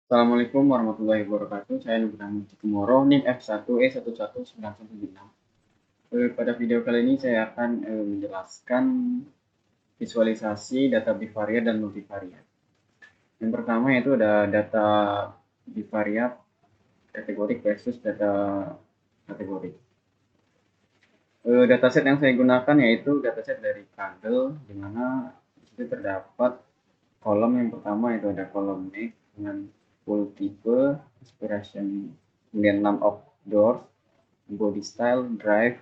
Assalamualaikum warahmatullahi wabarakatuh. Saya Nugraha Tomorrow, NIM F1E1119176. Pada video kali ini saya akan menjelaskan visualisasi data bivariat dan multivariat. Yang pertama yaitu ada data bivariat kategorik versus data kategorik. Dataset yang saya gunakan yaitu dataset dari Kaggle, di mana itu terdapat kolom yang pertama itu ada kolom make dengan full type, inspiration, kemudian name of doors, body style, drive,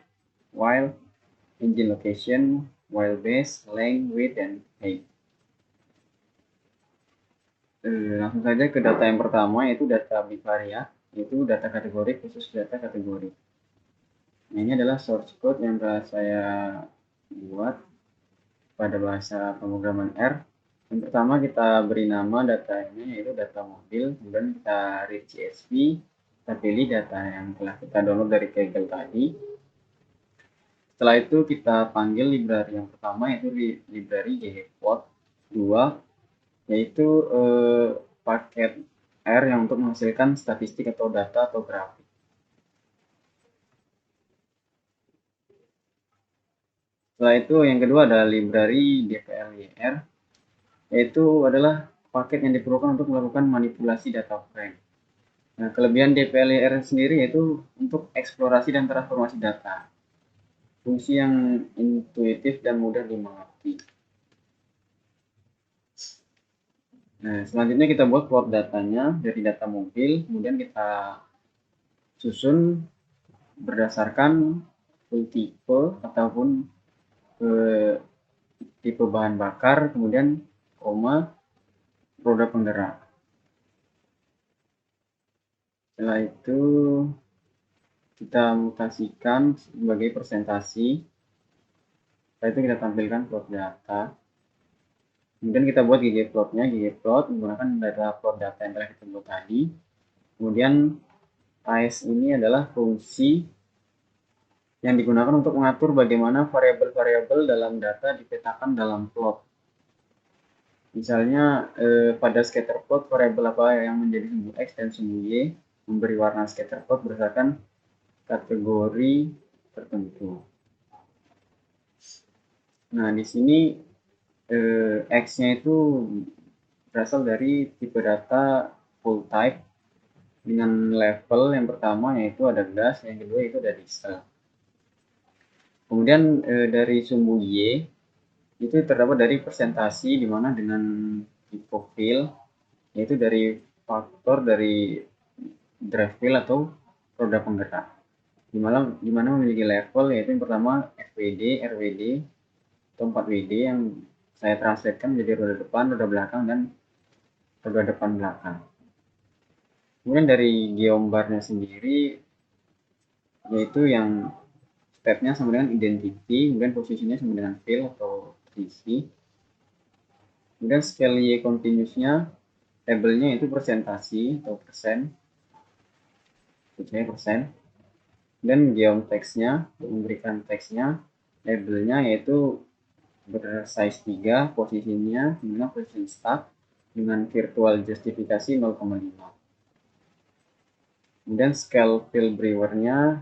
while, engine location, wheelbase, length, width, dan height. Langsung saja ke data yang pertama yaitu data bivariat, yaitu data kategori khusus data kategori. Nah, ini adalah source code yang telah saya buat pada bahasa pemrograman R. Yang pertama kita beri nama datanya yaitu data mobil, kemudian kita read CSV, kita pilih data yang telah kita download dari Kaggle tadi. Setelah itu kita panggil library yang pertama yaitu library ggplot 2, yaitu paket R yang untuk menghasilkan statistik atau data atau grafik. Setelah itu yang kedua adalah library dplyr, yaitu adalah paket yang diperlukan untuk melakukan manipulasi data frame. Nah, kelebihan dplyr sendiri yaitu untuk eksplorasi dan transformasi data. Fungsi yang intuitif dan mudah dimengerti. Nah, selanjutnya kita buat plot datanya dari data mobil, kemudian kita susun berdasarkan full tipe ataupun tipe bahan bakar, kemudian koma roda penggerak. Setelah itu kita mutasikan sebagai presentasi. Setelah itu kita tampilkan plot data. Kemudian kita buat ggplotnya, ggplot menggunakan data plot data yang telah kita buat tadi. Kemudian AS ini adalah fungsi yang digunakan untuk mengatur bagaimana variabel-variabel dalam data dipetakan dalam plot. Misalnya pada scatter plot variabel apa yang menjadi sumbu X dan sumbu Y, memberi warna scatter plot berdasarkan kategori tertentu. Nah, di sini X-nya itu berasal dari tipe data full type dengan level yang pertama yaitu ada gas, yang kedua itu ada diesel. Kemudian dari sumbu Y itu terdapat dari presentasi, di mana dengan tipe fill yaitu dari faktor dari drive fill atau roda penggerak, di mana memiliki level yaitu yang pertama FWD, RWD atau 4WD yang saya translatekan menjadi roda depan, roda belakang, dan roda depan belakang. Kemudian dari geombarnya sendiri yaitu yang stepnya sama dengan identity, kemudian posisinya sama dengan fill atau posisi. Kemudian scale Y continuousnya labelnya itu presentasi atau persen, persen. Dan geom teksnya untuk memberikan teksnya labelnya yaitu bersize 3, posisinya dengan position start dengan virtual justifikasi 0,5. Kemudian scale fill brewernya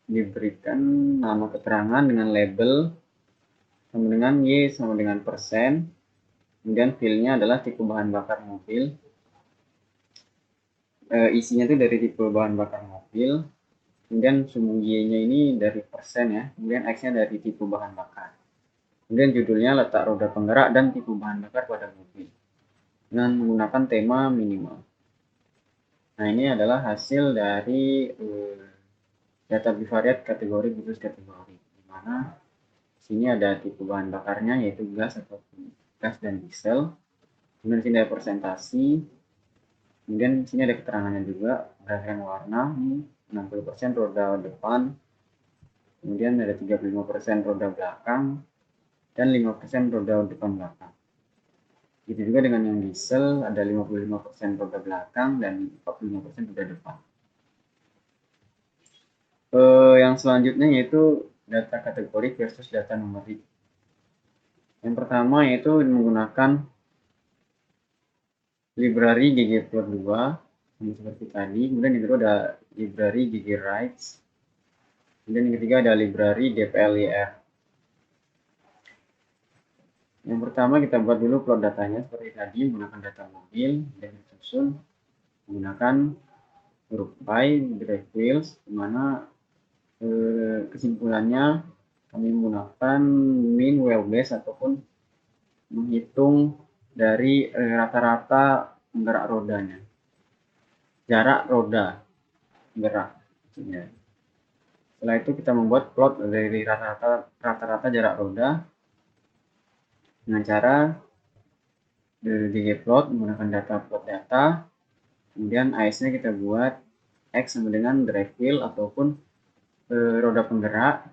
diberikan nama keterangan dengan label sama dengan Y sama dengan persen. Kemudian fillnya adalah tipe bahan bakar mobil. Isinya itu dari tipe bahan bakar mobil. Kemudian sumbu Y-nya ini dari persen ya. Kemudian X-nya dari tipe bahan bakar. Kemudian judulnya letak roda penggerak dan tipe bahan bakar pada mobil dengan menggunakan tema minimal. Nah, ini adalah hasil dari data bivariat kategori khusus kategori, di mana sini ada tipe bahan bakarnya yaitu gas atau gas dan diesel. Kemudian sini ada presentasi. Kemudian sini ada keterangannya juga berdasarkan warna. 60% roda depan. Kemudian ada 35% roda belakang dan 5% roda depan belakang. Itu juga dengan yang diesel ada 55% roda belakang dan 45% roda depan. Yang selanjutnya yaitu data kategori versus data numerik. Yang pertama yaitu menggunakan library ggplot2 seperti tadi. Kemudian yang kedua ada library ggwrites. Kemudian yang ketiga ada library dplyr. Yang pertama kita buat dulu plot datanya seperti tadi menggunakan data mobil dan disusun menggunakan huruf Py, drive wheels, di mana kesimpulannya kami menggunakan mean wheelbase ataupun menghitung dari rata-rata penggerak rodanya, jarak roda gerak. Setelah itu kita membuat plot dari rata-rata jarak roda dengan cara ggplot menggunakan data plot data. Kemudian AS-nya kita buat X sama dengan drive wheel ataupun roda penggerak,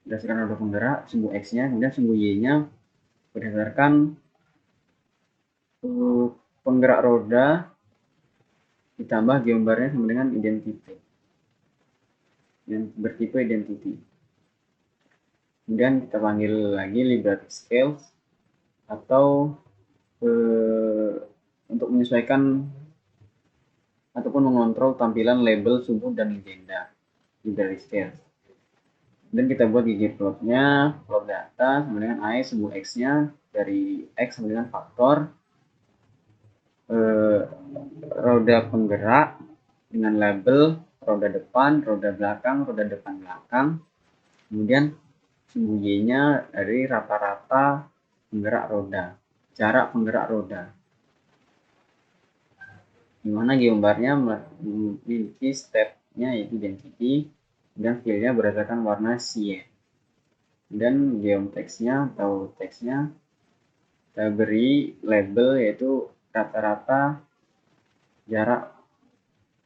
berdasarkan roda penggerak, sumbu X-nya, kemudian sumbu Y-nya berdasarkan penggerak roda ditambah geombarnya sama dengan identity yang bertipe identity. Kemudian kita panggil lagi library scales atau untuk menyesuaikan ataupun mengontrol tampilan label, sumbu, dan legenda library scales. Dan kita buat ggplotnya, plot data sama dengan I sumbu X-nya dari X sama dengan faktor roda penggerak dengan label roda depan, roda belakang, roda depan belakang. Kemudian sumbu Y-nya dari rata-rata penggerak roda, jarak penggerak roda. Dimana geombarnya memiliki stepnya yaitu identity dan filenya berdasarkan warna cyan. Dan geomtextnya atau teksnya kita beri label yaitu rata-rata jarak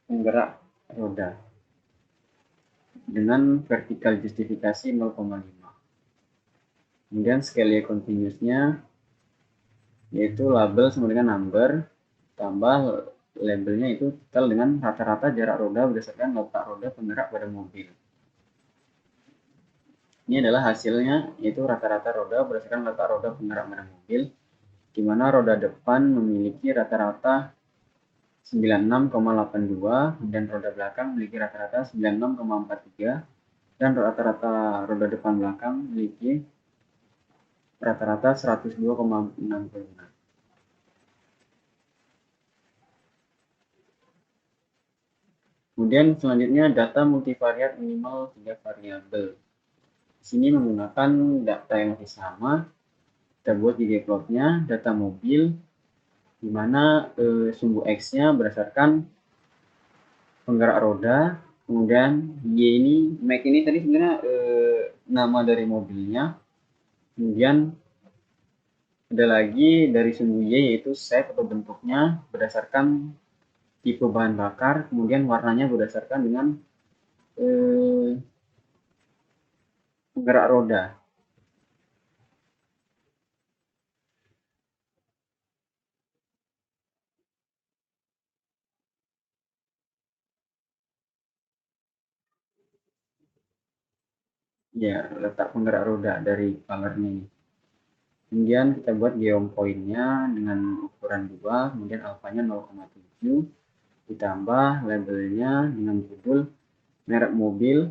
penggerak roda dengan vertical justifikasi 0,5. Kemudian scale continuousnya yaitu label sama dengan number tambah labelnya itu total dengan rata-rata jarak roda berdasarkan letak roda penggerak pada mobil. Ini adalah hasilnya, yaitu rata-rata roda berdasarkan letak roda penggerak pada mobil, di mana roda depan memiliki rata-rata 96,82 dan roda belakang memiliki rata-rata 96,43 dan rata-rata roda depan belakang memiliki rata-rata 102,66. Kemudian selanjutnya data multivariat minimal 3 variabel. Di sini menggunakan data yang masih sama. Kita buat ggplotnya, data mobil, di mana sumbu X-nya berdasarkan penggerak roda, kemudian Y ini, Mac ini tadi sebenarnya nama dari mobilnya, kemudian ada lagi dari sumbu Y yaitu shape atau bentuknya berdasarkan tipe bahan bakar, kemudian warnanya berdasarkan dengan penggerak roda. Ya, letak penggerak roda dari colornya ini. Kemudian kita buat geom point-nya dengan ukuran 2, kemudian alfanya 0,7, ditambah labelnya dengan judul merek mobil,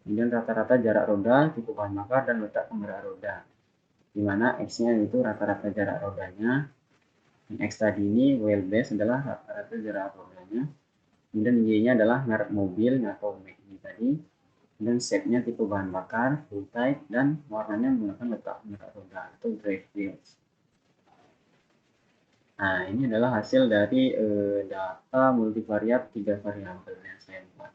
kemudian rata-rata jarak roda, tipe bahan bakar, dan letak penggerak roda. Di mana X-nya itu rata-rata jarak rodanya, dan X tadi ini wheelbase adalah rata-rata jarak rodanya, kemudian Y-nya adalah merek mobil atau Mac ini tadi, dan shape-nya tipe bahan bakar, full type, dan warnanya menggunakan letak penggerak roda atau drive wheels. Nah, ini adalah hasil dari data multivariat 3 variabel yang saya buat.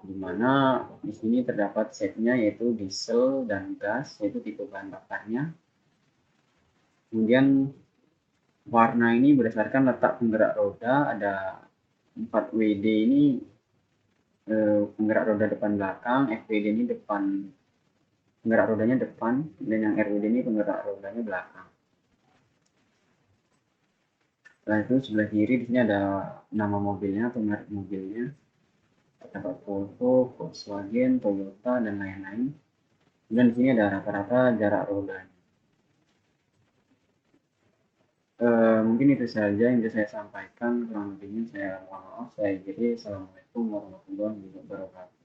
Di mana di sini terdapat setnya yaitu diesel dan gas, yaitu tipe bahan bakarnya. Kemudian warna ini berdasarkan letak penggerak roda, ada 4 WD ini penggerak roda depan belakang, FWD ini depan penggerak rodanya depan, dan yang RWD ini penggerak rodanya belakang. Setelah itu sebelah kiri di sini ada nama mobilnya atau merek mobilnya. Terdapat Volvo, Volkswagen, Toyota, dan lain-lain. Dan di sini ada rata-rata jarak roda. Mungkin itu saja yang bisa saya sampaikan, kurang lebihnya saya mohon maaf. Saya akhiri. Assalamualaikum warahmatullahi wabarakatuh.